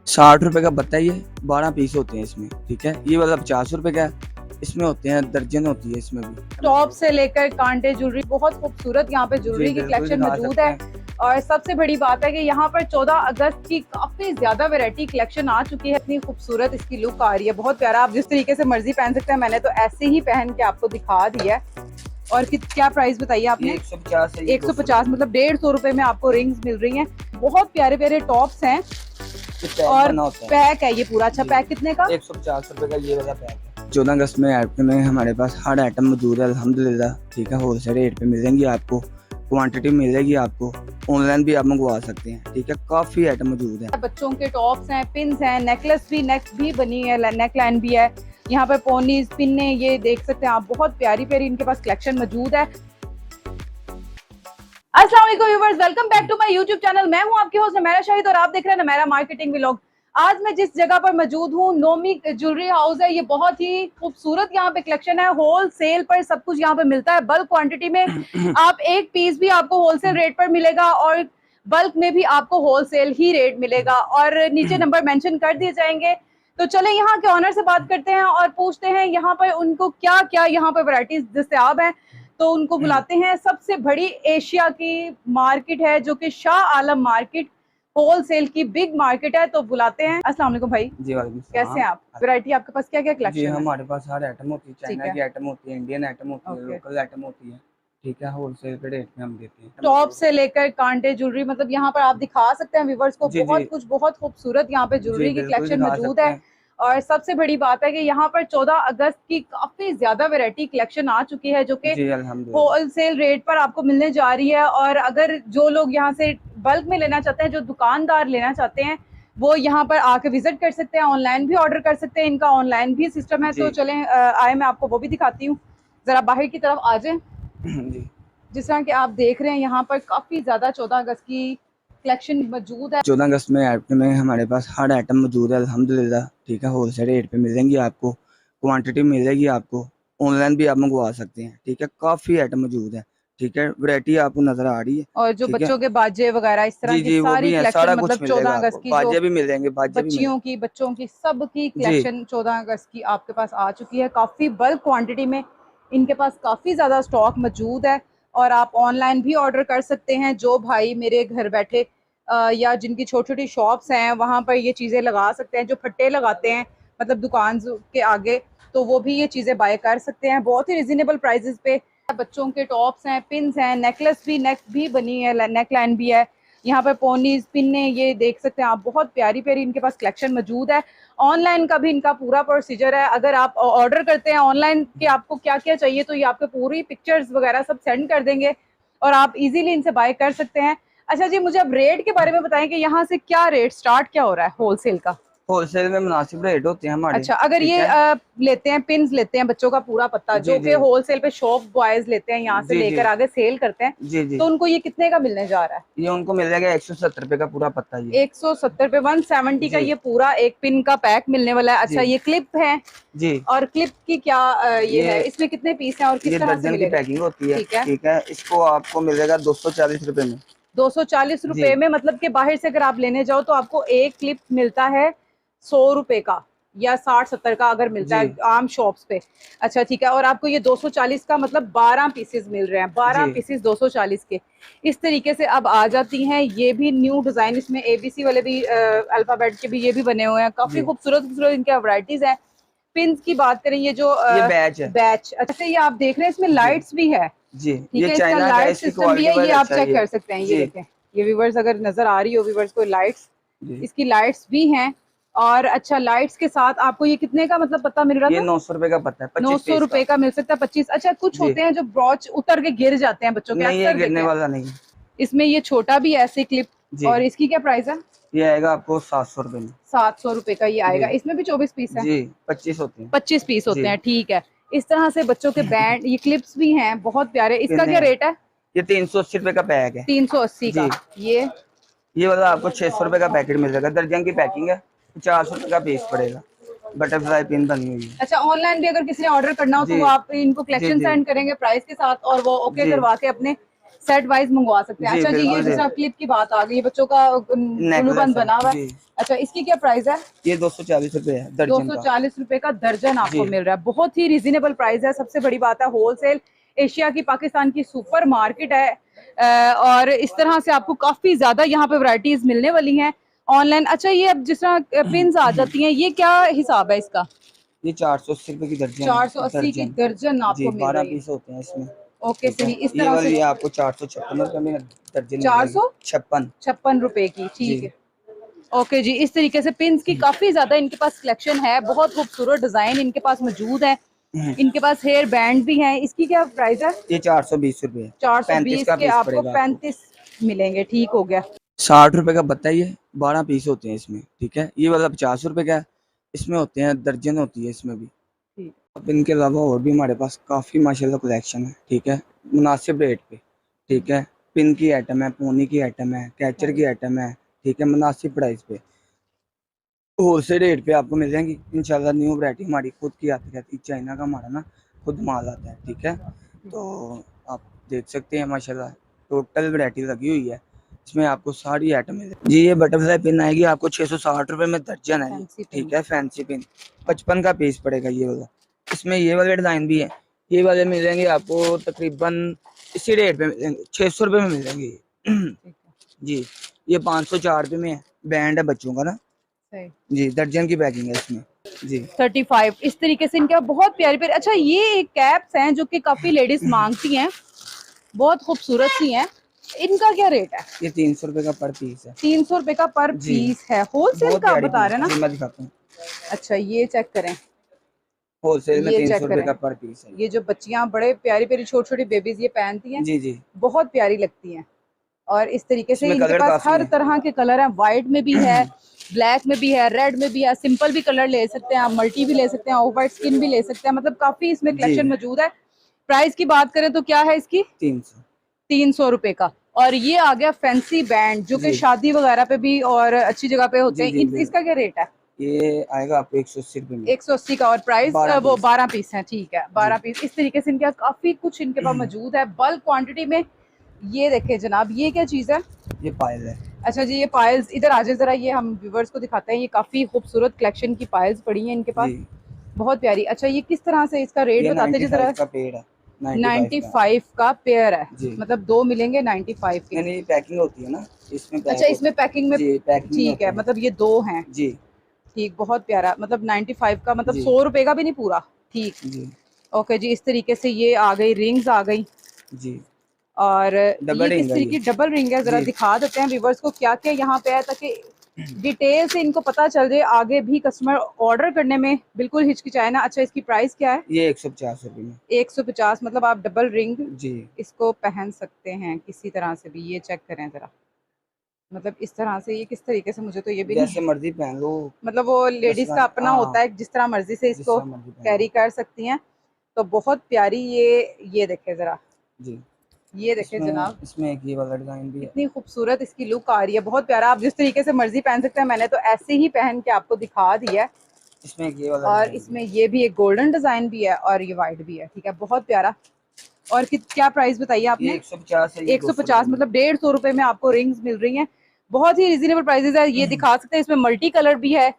60 रुपए का बत्ता, ये 12 पीस होते हैं इसमें, ठीक है। ये वाला 50 रुपए का है, इसमें होते हैं दर्जन होती है इसमें भी। टॉप से लेकर कांटे ज्वेलरी, बहुत खूबसूरत यहाँ पे ज्वेलरी की कलेक्शन मौजूद है। और सबसे बड़ी बात है कि यहाँ पर 14 अगस्त की काफी ज्यादा वैरायटी कलेक्शन आ चुकी है। इतनी खूबसूरत इसकी लुक आ रही है, बहुत प्यारा। आप जिस तरीके से मर्जी पहन सकते हैं, मैंने तो ऐसे ही पहन के आपको दिखा दिया है। और क्या प्राइस बताइए आपने? 150 मतलब 150 रुपए में आपको रिंग्स मिल रही हैं। बहुत प्यारे प्यारे टॉप्स हैं और पैक है ये पूरा। अच्छा, पैक कितने का? 150 रुपए का ये वाला पैक है। 14 अगस्त में ऐप में हमारे पास हर आइटम मौजूद है अल्हम्दुलिल्लाह, ठीक है। होलसेल रेट पे मिल जाएंगी आपको, क्वांटिटी मिल जाएगी आपको, ऑनलाइन भी आप मंगवा सकते हैं, ठीक है। काफी आइटम मौजूद है। बच्चों के टॉप्स हैं, पिन्स हैं, नेकलेस भी, नेक भी बनी है, नेक लाइन भी है। यहाँ पर पोनीज, पिन्ने, ये देख सकते हैं आप, बहुत प्यारी प्यारी इनके पास कलेक्शन मौजूद है। अस्सलाम वालेकुम viewers, welcome back to my YouTube channel. मैं हूं आपकी होस्ट नमैरा शाहिद और आप देख रहे हैं नमैरा मार्केटिंग व्लॉग। आज मैं जिस जगह पर मौजूद हूं, नोमी ज्वेलरी हाउस है। ये बहुत ही खूबसूरत यहाँ पे कलेक्शन है। होल सेल पर सब कुछ यहाँ पे मिलता है, बल्क क्वांटिटी में। आप एक पीस भी आपको होलसेल रेट पर मिलेगा और बल्क में भी आपको होलसेल ही रेट मिलेगा। और नीचे नंबर मेंशन कर दिए जाएंगे। तो चले यहाँ के ऑनर से बात करते हैं और पूछते हैं यहाँ पर उनको क्या क्या यहाँ पर वैरायटीज दस्तयाब है। तो उनको बुलाते हैं। सबसे बड़ी एशिया की मार्केट है जो कि शाह आलम मार्केट, होलसेल की बिग मार्केट है। तो बुलाते हैं। अस्सलाम वालेकुम भाई। जी वालेकुम सलाम। कैसे हैं आप? वैरायटी आपके पास क्या क्या कलेक्शन जी है? हमारे पास हर आइटम होती है, चाइना की आइटम होती है, इंडियन आइटम होती है, लोकल आइटम होती है, ठीक है। होलसेल के रेट में हम देते हैं। टॉप से लेकर कांटे ज्वेलरी, मतलब यहाँ पर आप दिखा सकते हैं व्यूवर्स को। बहुत कुछ, बहुत खूबसूरत यहाँ पे ज्वेलरी की कलेक्शन मौजूद है। और सबसे बड़ी बात है कि यहाँ पर 14 अगस्त की काफी ज्यादा वैरायटी कलेक्शन आ चुकी है जो कि होलसेल रेट पर आपको मिलने जा रही है। और अगर जो लोग यहाँ से बल्क में लेना चाहते हैं, जो दुकानदार लेना चाहते हैं, वो यहाँ पर आके विजिट कर सकते हैं। ऑनलाइन भी ऑर्डर कर सकते हैं, इनका ऑनलाइन भी सिस्टम है। तो चलें आए, मैं आपको वो भी दिखाती हूँ। जरा बाहर की तरफ आ जाए। जिस तरह कि आप देख रहे हैं, यहाँ पर काफी ज्यादा 14 अगस्त की कलेक्शन मौजूद है। 14 अगस्त में ऐप में हमारे पास हर आइटम मौजूद है अल्हम्दुलिल्लाह, ठीक है। होलसेल रेट पे मिल जाएंगी आपको, क्वांटिटी मिल जाएगी आपको, ऑनलाइन भी आप मंगवा सकते हैं, ठीक है। काफी आइटम मौजूद है, ठीक है। वैरायटी आपको नजर आ रही है। और जो बच्चों के बाजे वगैरह इस तरह की सारी कलेक्शन, मतलब 14 अगस्त की बाजे भी मिल जाएंगे, बच्चों की सबकी कलेक्शन 14 अगस्त की आपके पास आ चुकी है। काफी बल्क क्वांटिटी में इनके पास काफी ज्यादा स्टॉक मौजूद है। और आप ऑनलाइन भी ऑर्डर कर सकते हैं। जो भाई मेरे घर बैठे या जिनकी छोटी छोटी शॉप्स हैं, वहाँ पर ये चीज़ें लगा सकते हैं। जो फट्टे लगाते हैं मतलब दुकान के आगे, तो वो भी ये चीज़ें बाय कर सकते हैं बहुत ही रिजनेबल प्राइसेस पे। बच्चों के टॉप्स हैं, पिन्स हैं, नेकलेस भी, नेक भी बनी है, नेक लाइन भी है। यहाँ पर पोनीज, पिन्ने, ये देख सकते हैं आप, बहुत प्यारी प्यारी इनके पास कलेक्शन मौजूद है। ऑनलाइन का भी इनका पूरा प्रोसीजर है। अगर आप ऑर्डर करते हैं ऑनलाइन कि आपको क्या क्या चाहिए, तो ये आपको पूरी पिक्चर्स वगैरह सब सेंड कर देंगे और आप इजीली इनसे बाय कर सकते हैं। अच्छा जी, मुझे अब रेट के बारे में बताएं कि यहाँ से क्या रेट स्टार्ट क्या हो रहा है होलसेल का? होलसेल में मुनासिब रेट होते हैं हमारे। अच्छा, अगर ये लेते हैं, पिन्स लेते हैं, बच्चों का पूरा पत्ता, जो कि होलसेल पे शॉप बॉयज लेते हैं, यहाँ से लेकर आगे सेल करते हैं, तो उनको ये कितने का मिलने जा रहा है? ये उनको मिल जाएगा 170 रुपए का पूरा पत्ता। ये 170 रुपए, 170 का ये पूरा एक पिन का पैक मिलने वाला है। अच्छा, ये क्लिप है जी। और क्लिप की क्या ये है, इसमें कितने पीस हैं और किस तरह से मिलेगा? पैकिंग होती है, ठीक है। इसको आपको मिलेगा 240 रुपए में। 240 रुपए में, मतलब कि बाहर से अगर आप लेने जाओ तो आपको एक क्लिप मिलता है 100 रुपए का या 60-70 का अगर मिलता है आम शॉप्स पे। अच्छा ठीक है। और आपको ये 240 का मतलब 12 पीसेस मिल रहे हैं, 12 पीसेस 240 के। इस तरीके से अब आ जाती हैं। ये भी न्यू डिजाइन, इसमें ABC वाले भी, अल्फाबेट के भी ये भी बने हुए हैं। काफी खूबसूरत खूबसूरत इनके वैरायटीज है। पिन की बात करें, ये जो बैच, अच्छा ये आप देख रहे हैं, इसमें लाइट्स भी है जी, ठीक है। इसका लाइट सिस्टम भी है, ये आप चेक कर सकते हैं। ये देखें, ये व्यूवर्स अगर नजर आ रही हो व्यूवर्स को, लाइट्स, इसकी लाइट्स भी हैं। और अच्छा, लाइट्स के साथ आपको ये कितने का मतलब पता मिल रहा था? ये 900 रुपए का पता है। 900 रुपए का मिल सकता है, 25। अच्छा, कुछ होते हैं जो ब्रॉच उतर के गिर जाते हैं बच्चों के, नहीं, ये गिरने वाला नहीं। इसमें ये छोटा भी है ऐसे क्लिप। और इसकी क्या प्राइस है? ये आएगा आपको 700 रुपए में। 700 रुपए का ये आएगा। इसमें भी 24 पीस है जी, 25 होते हैं। 25 पीस होते हैं, ठीक है। इस तरह से बच्चों के बैंड, ये क्लिप्स भी हैं, बहुत प्यारे। इसका क्या रेट है? ये 380 रुपए का पैक है। 380 का। ये वाला आपको 600 रुपए का पैकेट मिल जाएगा। दर्जन की पैकिंग है, 50 रुपए का पीस पड़ेगा। बटरफ्लाई पिन बनी हुई है। अच्छा, ऑनलाइन भी अगर किसी ने ऑर्डर करना हो तो वो आप इनको कलेक्शन सेंड करेंगे प्राइस के साथ और वो ओके करवा के अपने सेट वाइज मंगवा सकते हैं। जी, अच्छा जी, ये बिल्कुल जिस क्लिप की बात आ गई, बच्चों का नेकलेस बंद बना हुआ है। जी, अच्छा, इसकी क्या प्राइस है? ये 240 रुपए है दर्जन का। 240 रुपए का दर्जन आपको जी मिल रहा है। बहुत ही रिजनेबल प्राइस है। सबसे बड़ी बात है, होलसेल एशिया की, पाकिस्तान की सुपर मार्केट है। और इस तरह से आपको काफी ज्यादा यहाँ पे वैरायटीज मिलने वाली हैं ऑनलाइन। अच्छा, ये अब जिस तरह पिन्स आ जाती हैं, ये क्या हिसाब है इसका? ये 480 रुपए की दर्जन है, 480 की दर्जन। दर्जन जी आपको मिल 12 रही है। पीस होते हैं इसमें। ओके, ठीक है, सही। इस ये तरह से वाली आपको 456 रुपए में दर्जन चार मिलेगी। सौ 56। छप्पन रुपए की, जी ठीक है। ओके जी, इस तरीके से पिन्स की काफी ज्यादा इनके पास कलेक्शन है। बहुत खूबसूरत डिजाइन इनके पास मौजूद है। इनके पास हेयर बैंड भी हैं। इसकी क्या प्राइस है? ये 420 रुपए है। 35 420 का के पीस आपको पड़ेगा आपको। 35 मिलेंगे। ठीक हो गया। 60 रुपए का बत्ता, ये 12 पीस होते हैं इसमें। ठीक है, ये वाला 50 रुपए का है, इसमें होते हैं दर्जन होती है इसमें भी। ठीक। अब इनके अलावा और भी हमारे पास काफ़ी माशाल्लाह कलेक्शन है। ठीक है, मुनासिब रेट पे। ठीक है, पिन की आइटम है, पोनी की आइटम है, कैचर की आइटम है। ठीक है, मुनासिब प्राइस पे होलसेल रेट पे आपको मिल जाएंगी इंशाल्लाह। न्यू वैरायटी हमारी खुद की आती रहती है, चाइना का हमारा ना खुद माल आता है। ठीक है, तो आप देख सकते हैं माशाल्लाह टोटल वैरायटी लगी हुई है, इसमें आपको सारी आइटम मिल जी। ये बटरफ्लाई पिन आएगी आपको 660 रुपए में दर्जन है ये। Fancy pin. ठीक है, फैंसी पिन 55 का पीस पड़ेगा ये वाला। इसमें ये वाले डिज़ाइन भी है, ये वाले मिलेंगे आपको तकरीबन इसी रेट पे मिलेंगे, 600 रुपये में मिलेंगे ये। ठीक है, जी, ये 504 रुपये में है, बैंड है बच्चों का ना। सही। जी, दर्जन की पैकिंग है इसमें। जी 35 इस तरीके से इनके बहुत प्यारे प्यारे। अच्छा, ये एक कैप्स हैं जो कि काफी लेडीज मांगती हैं, बहुत खूबसूरत सी हैं। इनका क्या रेट है? ये 300 रुपये का पर पीस है। 300 रुपए का पर जी पीस है। होलसेल बहुत का आप प्यारी बता पीस रहे है हैं जी, ना? मैं दिखाता हूँ। अच्छा, ये चेक करें। होलसेल में ये 300 चेक रुपये करें, का पर पीस है ये जो बच्चियां बड़े प्यारी प्यारी छोटी छोटी बेबीज ये पहनती हैं, जी जी। बहुत प्यारी लगती हैं। और इस तरीके से इसमें इनके कलर पास काफी हर हैं। तरह के कलर हैं। व्हाइट में भी है, ब्लैक में भी है, रेड में भी है। सिंपल भी कलर ले सकते हैं आप, मल्टी भी ले सकते हैं, ऑफ वाइट स्किन भी ले सकते हैं। मतलब काफी इसमें जी कलेक्शन मौजूद है। प्राइस की बात करें तो क्या है इसकी? 300। 300 रुपए का। और ये आ गया फैंसी बैंड जो कि जी शादी वगैरह पे भी और अच्छी जगह पे होते जी हैं। जी इसका क्या रेट है? ये आएगा आपको 180 रुपये में 180 का। और प्राइस 12 वो पीस। 12 पीस है। ठीक है, जी 12 पीस। इस तरीके से इनके काफी कुछ इनके पास मौजूद है बल्क क्वांटिटी में। ये देखे जनाब, ये क्या चीज है? ये पायल है। अच्छा जी, ये पायल्स इधर आ जाए जरा, ये हम व्यूवर्स को दिखाते हैं। ये काफी खूबसूरत कलेक्शन की पायल्स पड़ी हैं इनके पास, जी बहुत प्यारी। अच्छा, ये किस तरह से इसका रेट ये बताते जी 95 जरा? का पेड़ है, 95 का। 95 का पेयर है, जी मतलब दो मिलेंगे 95 के। नहीं नहीं, पैकिंग होती है ना, इसमें अच्छा, पैक होता इसमें है। पैकिंग में, जी पैकिंग में ठीक होते है, हैं। मतलब ये दो हैं। जी ठीक, बहुत प्यारा। मतलब 95 का, मतलब जी 100 रुपए का भी नहीं पूरा। ठीक। जी ओके जी, इस तरीके से ये आ गई, रिंग्स आ गई। जी और डबल ये किस रिंग है तरीके ये। की डबल रिंग है, जरा जी दिखा देते हैं व्यूवर्स को क्या क्या यहाँ पे है, ताकि डिटेल से इनको पता चल जाए, आगे भी कस्टमर ऑर्डर करने में बिल्कुल हिचकिचाए ना। अच्छा, इसकी प्राइस क्या है? ये 150 रुपये में। 150, मतलब आप डबल रिंग जी इसको पहन सकते हैं किसी तरह से भी। ये चेक करें जरा, मतलब इस तरह से, ये किस तरीके से, मुझे तो ये भी नहीं, जैसे मर्जी पहन लो। मतलब वो लेडीज मसला का अपना होता हाँ, है, जिस तरह मर्जी से जिस इसको तरह मर्जी पहन कैरी लो। कर सकती हैं। तो बहुत प्यारी ये देखे जरा, जी ये देखे इसमें जनाब, इसमें एक ये वाला डिजाइन भी है। कितनी खूबसूरत इसकी लुक आ रही है। बहुत प्यारा, आप जिस तरीके से मर्जी पहन सकते हैं। मैंने तो ऐसे ही पहन के आपको दिखा दिया है। इसमें एक ये वाला और डिजाइन भी इसमें ये भी एक गोल्डन डिजाइन भी है और ये वाइट भी है। ठीक है, बहुत प्यारा। और क्या प्राइस बताइए है। ये आपने? 150 है, ये 200 रुपये 150, में। मतलब 150 रुपए में आपको रिंग्स मिल रही हैं। बहुत ही रिजनेबल प्राइसेस है। ये दिखा सकते हैं, इसमें मल्टी कलर भी है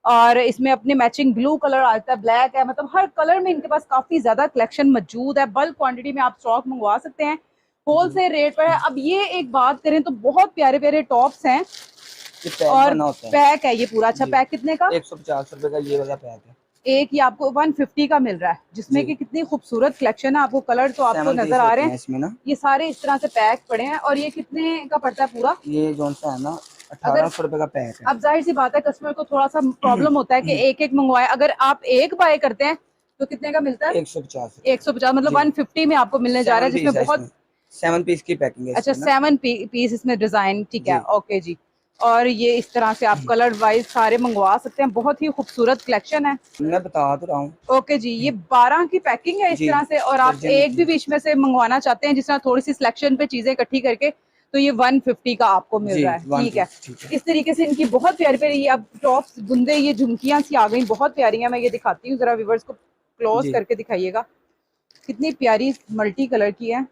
और इसमें अपने मैचिंग ब्लू कलर आता है, ब्लैक है, मतलब हर कलर में इनके पास काफी ज्यादा कलेक्शन मौजूद है। बल्क क्वांटिटी में आप स्टॉक मंगवा सकते हैं, जी होलसेल रेट पर है। अब ये एक बात करें तो बहुत प्यारे प्यारे टॉप्स हैं ये पैक और बना होता है। पैक है ये पूरा। अच्छा, जी पैक कितने का? 150 रुपये का ये वाला पैक है। एक ही आपको 150 का मिल रहा है, जिसमें जी कि कितनी खूबसूरत कलेक्शन है। आपको कलर तो आपको 7 नजर पीस आ होते रहे हैं हैं। इसमें ना। ये सारे इस तरह से पैक पड़े हैं। और ये कितने का पड़ता है पूरा? ये जो सा है ना, अगर 1800 रुपये का पैक है। अब जाहिर सी बात है, कस्टमर को थोड़ा सा प्रॉब्लम होता है कि एक एक मंगवाए। अगर आप एक बाय करते हैं तो कितने का मिलता है? 150 रुपये 150, मतलब जी। 150 में आपको मिलने जा रहा है, 7 जिसमें पीस है बहुत, इसमें, 7 पीस की पैकिंग है अच्छा, इसमें ना। 7 पीस इसमें डिजाइन। ठीक है, जी ओके जी। और ये इस तरह से आप कलर वाइज सारे मंगवा सकते हैं। बहुत ही खूबसूरत कलेक्शन है। मैं बता तो रहा हूँ। ओके जी, ये 12 की पैकिंग है इस जी तरह से। और आप दर्जन एक होती भी है। बीच में से मंगवाना चाहते हैं, जिस तरह थोड़ी सी सिलेक्शन पे चीजें इकट्ठी करके, तो ये 150 का आपको मिल जी रहा है। 1 ठीक है, पीस ठीक है। इस तरीके से इनकी बहुत प्यारी प्यारी, ये अब टॉप्स बुंदे, ये झुमकियां सी आ गई, बहुत प्यारी है। मैं ये दिखाती हूँ, जरा व्यूवर्स को क्लोज जी करके दिखाइएगा, कितनी प्यारी मल्टी कलर की है।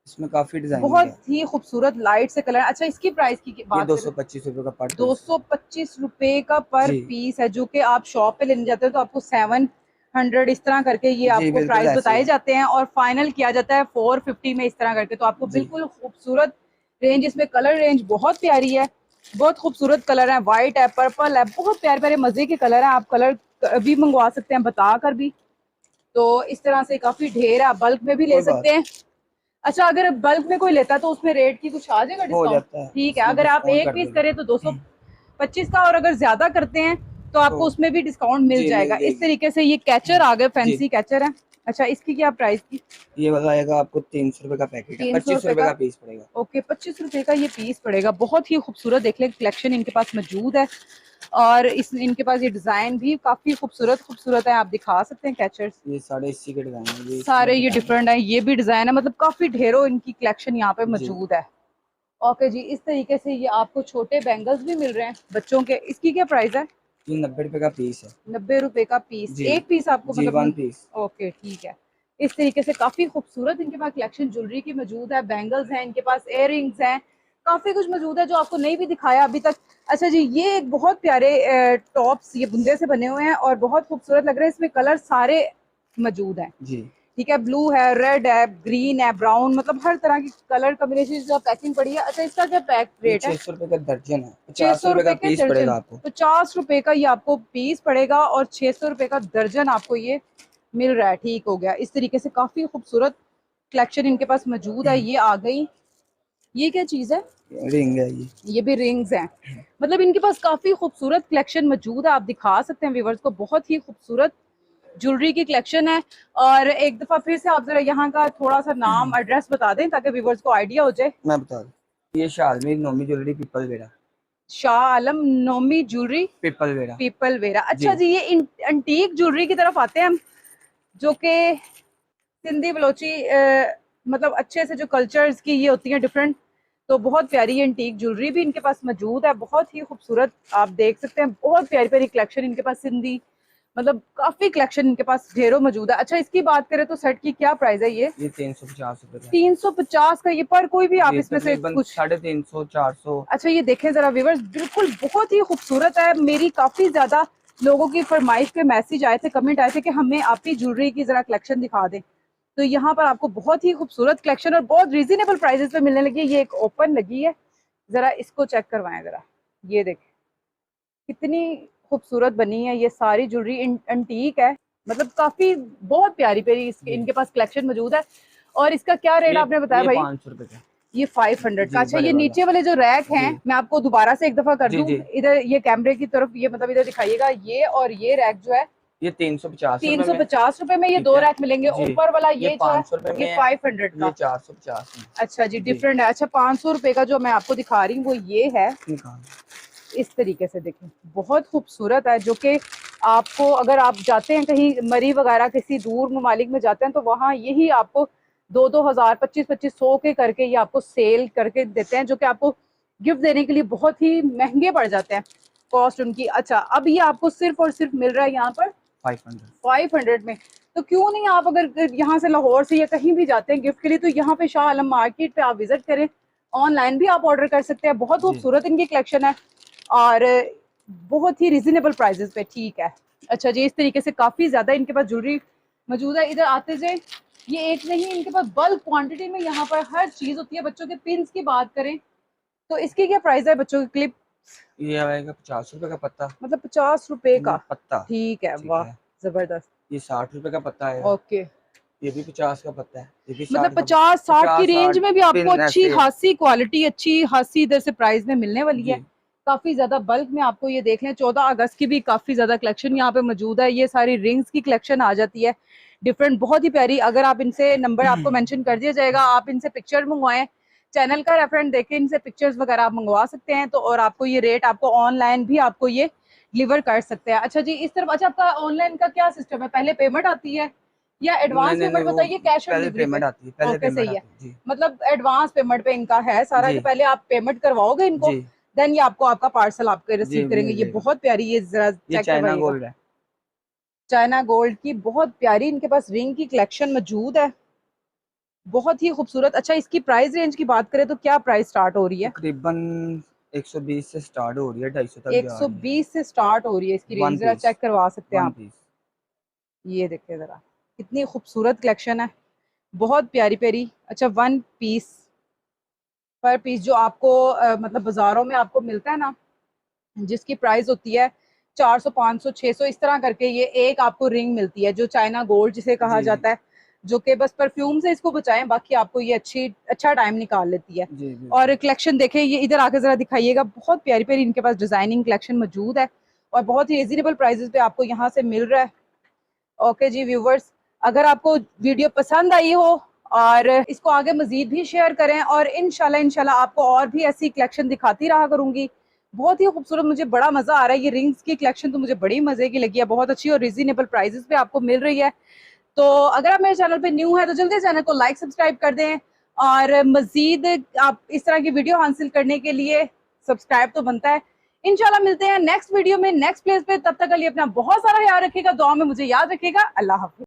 इसमें काफी डिजाइन है। बहुत ही खूबसूरत लाइट से कलर। अच्छा, इसकी प्राइस की ये बात करें, 225 रुपए का पर पीस। 225 रुपए का पर जी पीस है, जो कि आप शॉप पे लेने जाते हो तो आपको 700 इस तरह करके ये जी आपको बिल्कुल प्राइस ऐसे ही बताए है। जाते हैं, और फाइनल किया जाता है 450 में इस तरह करके। तो आपको जी बिल्कुल खूबसूरत रेंज, इसमें कलर रेंज बहुत प्यारी है, बहुत खूबसूरत कलर है, वाइट है, पर्पल है, बहुत प्यारे प्यारे मजे के कलर हैं। आप कलर भी मंगवा सकते हैं बता कर भी। तो इस तरह से काफी ढेर है, आप बल्क में भी ले कोई बात सकते हैं। अच्छा, अगर बल्क में कोई लेता है तो उसमें रेट की कुछ आ जाएगा हो डिस्काउंट? जाता है, ठीक है, इसमें अगर आप डिस्काउंट एक कर पीस देंगे। करें तो 225 का, और अगर ज्यादा करते हैं तो तो आपको उसमें भी डिस्काउंट मिल जी मिल जाएगा। इस जाएगी। तरीके से ये कैचर आ गए, जी फैंसी कैचर है। अच्छा, इसकी क्या प्राइस की? ये वाला आएगा आपको 300 रुपए का पैकेट है, 300 पच्चीस रुपए रुपए का। का पीस पड़ेगा। ओके, 25 रुपए का ये पीस पड़ेगा। बहुत ही खूबसूरत, देख लें कलेक्शन इनके पास मौजूद है, और इस इनके पास ये डिजाइन भी काफी खूबसूरत खूबसूरत है। आप दिखा सकते हैं कैचर्स, ये साढ़े इसी के डिजाइन है, ये इसमें सारे ये डिजाइन डिफरेंट है, ये भी डिजाइन है, मतलब काफी ढेरों इनकी कलेक्शन यहाँ पे है। जी मौजूद है। ओके जी, इस तरीके से ये आपको छोटे बैंगल्स भी मिल रहे हैं बच्चों के। इसकी क्या प्राइस है? ये 90 रुपए का पीस है। 90 रुपए का पीस, जी एक पीस आपको जी मतलब 1 पीस। ओके, ठीक है। इस तरीके से काफी खूबसूरत इनके पास कलेक्शन ज्वेलरी की मौजूद है, बैंगल्स हैं इनके पास, इयर हैं, काफी कुछ मौजूद है जो आपको नहीं भी दिखाया अभी तक। अच्छा जी, ये एक बहुत प्यारे टॉप्स, ये बुंदे से बने हुए हैं और बहुत खूबसूरत लग रहे हैं, इसमें कलर सारे मौजूद हैं। जी ठीक है, ब्लू है, रेड है, ग्रीन है, ब्राउन, मतलब हर तरह की कलर कॉम्बिनेशन जो पैकिंग पड़ी है। अच्छा, इसका क्या पैक ये रेट है? 600 रुपए का दर्जन है, छह पचास सौ रुपए का रुपए के पीस दर्जन, पड़ेगा आपको। 50 रुपए का ये आपको पीस पड़ेगा, और 600 रुपए का दर्जन आपको ये मिल रहा है। ठीक हो गया। इस तरीके से काफी खूबसूरत कलेक्शन इनके पास मौजूद है। ये आ गई, ये क्या चीज है? रिंग है ये भी रिंग्स हैं। मतलब इनके पास काफी खूबसूरत कलेक्शन मौजूद है, आप दिखा सकते हैं व्यूवर्स को, बहुत ही खूबसूरत ज्वेलरी की कलेक्शन है। और एक दफा फिर से आप जरा यहाँ का थोड़ा सा नाम एड्रेस बता दें ताकि व्यूवर्स को आइडिया हो जाए। मैं बता दूं, ये शालमी नोमी ज्वेलरी पीपल वेरा। शाह आलम नोमी ज्वेलरी, पीपल वेरा। पीपल वेरा। अच्छा जी जी, ये एंटीक ज्वेलरी की तरफ आते हैं हम, जो कि सिंधी बलोची मतलब अच्छे से जो कल्चर्स की ये होती हैं डिफरेंट। तो बहुत प्यारी एंटीक ज्वेलरी भी इनके पास मौजूद है, बहुत ही खूबसूरत, आप देख सकते हैं, बहुत प्यारी प्यारी कलेक्शन इनके पास सिंधी, मतलब काफी कलेक्शन इनके पास ढेरों मौजूद है। अच्छा, इसकी बात करें तो सेट की क्या प्राइस है ये? ये 350 रुपए का। 350 का ये, पर कोई भी आप जी इसमें से तकरीबन कुछ। 350 400। अच्छा, ये देखें जरा व्यूवर्स, बिल्कुल बहुत ही खूबसूरत है। मेरी काफी ज्यादा लोगों की फरमाइश पे मैसेज आए थे, कमेंट आए थे कि हमें आप ही ज्वेलरी की जरा कलेक्शन दिखा दें। तो यहाँ पर आपको बहुत ही खूबसूरत कलेक्शन और बहुत रीजनेबल प्राइसेस पे मिलने लगी है। ये एक ओपन लगी है, जरा इसको चेक करवाएं जरा, ये देखें कितनी खूबसूरत बनी है। ये सारी ज्वेलरी एंटीक है, मतलब काफी बहुत प्यारी प्यारी जी इनके पास कलेक्शन मौजूद है। और इसका क्या रेट आपने बताया ये भाई? 500 रुपए का। ये 500 का। जी अच्छा, बड़े ये वाला। नीचे वाले जो रैक हैं, जी मैं आपको दोबारा से एक दफा कर जी दूं, जी इधर ये कैमरे की तरफ, ये मतलब इधर दिखाइएगा, ये और ये रैक जो है ये 350 रुपए तीन सौ में। पचास रुपए में ये ठीक दो है रैक मिलेंगे। जी। ऊपर वाला ये ये जो है 500 रुपए ये में है, 500 ये का। 450 में। अच्छा जी, जी डिफरेंट है। अच्छा, 500 रुपए का जो मैं आपको दिखा रही हूँ वो ये है, निकाल। इस तरीके से देखें, बहुत खूबसूरत है। जो कि आपको, अगर आप जाते हैं कहीं मरी वगैरह किसी दूर ममालिक में जाते हैं तो वहाँ यही आपको 2-2 हज़ार 25-25 सौ के करके ये आपको सेल करके देते हैं, जो कि आपको गिफ्ट देने के लिए बहुत ही महंगे पड़ जाते हैं कॉस्ट उनकी। अच्छा, अब ये आपको सिर्फ और सिर्फ मिल रहा है यहाँ पर 500। 500 में। तो क्यों नहीं, आप अगर यहाँ से लाहौर से या कहीं भी जाते हैं गिफ्ट के लिए, तो यहाँ पे शाह आलम मार्केट पे आप विजिट करें, ऑनलाइन भी आप ऑर्डर कर सकते हैं। बहुत जी खूबसूरत इनकी कलेक्शन है और बहुत ही रिजनेबल प्राइजेस पे। ठीक है। अच्छा जी, इस तरीके से काफी ज्यादा इनके पास ज्वेलरी मौजूद है। इधर आते जाए, ये एक नहीं, इनके पास बल्क क्वांटिटी में यहाँ पर हर चीज होती है। बच्चों के पिन्स की बात करें तो इसकी क्या प्राइस है? बच्चों के क्लिप ये आएगा 50 रुपए का पत्ता। मतलब 50 रुपए का। पत्ता। ठीक है, ठीक वाह, है। जबरदस्त। ये 60 रुपए का पत्ता आएगा। ओके, ये भी 50 का पत्ता है, ये भी मतलब 60 का। 50-60 की 50 रेंज 60 में भी आपको पिन अच्छी ऐसे है। खासी क्वालिटी, अच्छी खासी इधर से प्राइस में मिलने वाली है। जी काफी ज्यादा बल्क में आपको ये देख लें, 14 अगस्त की भी काफी ज्यादा कलेक्शन यहाँ पे मौजूद है। ये सारी रिंग्स की कलेक्शन आ जाती है डिफरेंट, बहुत ही प्यारी। अगर आप इनसे, नंबर आपको मेंशन कर दिया जाएगा, आप इनसे पिक्चर मंगवाएं, चैनल का रेफरेंस देके इनसे पिक्चर्स वगैरह आप मंगवा सकते हैं। तो और आपको ये रेट, आपको ऑनलाइन भी आपको ये डिलीवर कर सकते हैं। अच्छा जी, इस तरफ, अच्छा आपका ऑनलाइन का क्या सिस्टम है? पहले पेमेंट आती है या नहीं एडवांस नहीं नहीं, पेमेंट वो बताइए, कैश ऑन पहले डिलीवरी पे? पेमेंट आती है, पहले ओके, पेमेंट सही है। आती है। जी मतलब एडवांस पेमेंट पे इनका है सारा, जी कि पहले आप पेमेंट करवाओगे इनको, जी देन ये आपको आपका पार्सल आपके जी रिसीव करेंगे। मिल ये जाएगा। बहुत प्यारी, ये जरा ये चेक चाइना करवाइएगा। गोल्ड है। चाइना गोल्ड की बहुत प्यारी इनके पास रिंग की कलेक्शन मौजूद है। बहुत ही खूबसूरत। अच्छा, इसकी प्राइस रेंज की बात करें तो क्या प्राइस स्टार्ट हो रही है? तकरीबन 120 से स्टार्ट हो रही है, 250 तक जा रही है। 120 से स्टार्ट हो रही है इसकी वन रेंज, जरा पीस, चेक करवा सकते हैं वन आप? पीस। ये देखिए जरा, कितनी खूबसूरत कलेक्शन है, बहुत प्यारी प्यारी। अच्छा, वन पीस पर पीस जो आपको मतलब बाजारों में आपको मिलता है ना, जिसकी प्राइस होती है 400 500 600 इस तरह करके, ये एक आपको रिंग मिलती है जो चाइना गोल्ड जिसे कहा जी जी जाता है, जो कि बस परफ्यूम से इसको बचाएं, बाकी आपको ये अच्छा टाइम निकाल लेती है। जी और बिल्कुल। कलेक्शन देखें, ये इधर आकर जरा दिखाइएगा, बहुत प्यारी प्यारी इनके पास डिजाइनिंग कलेक्शन मौजूद है और बहुत ही रिजनेबल प्राइसेस पे आपको यहाँ से मिल रहा है। ओके जी व्यूवर्स, अगर आपको वीडियो पसंद आई हो और इसको आगे मजीद भी शेयर करें, और इंशाल्लाह आपको और भी ऐसी कलेक्शन दिखाती रहा करूंगी। बहुत ही खूबसूरत, मुझे बड़ा मजा आ रहा है। ये रिंग्स की कलेक्शन तो मुझे बड़ी मजे की लगी है, बहुत अच्छी और रिजनेबल प्राइसेस पे आपको मिल रही है। तो अगर आप मेरे चैनल पे न्यू है तो जल्दी चैनल को लाइक सब्सक्राइब कर दें, और मजीद आप इस तरह की वीडियो हासिल करने के लिए सब्सक्राइब तो बनता है। इंशाल्लाह मिलते हैं नेक्स्ट वीडियो में नेक्स्ट प्लेस पे, तब तक के लिए अपना बहुत सारा ख्याल रखिएगा, दुआ में मुझे याद रखिएगा। अल्लाह हाफिज।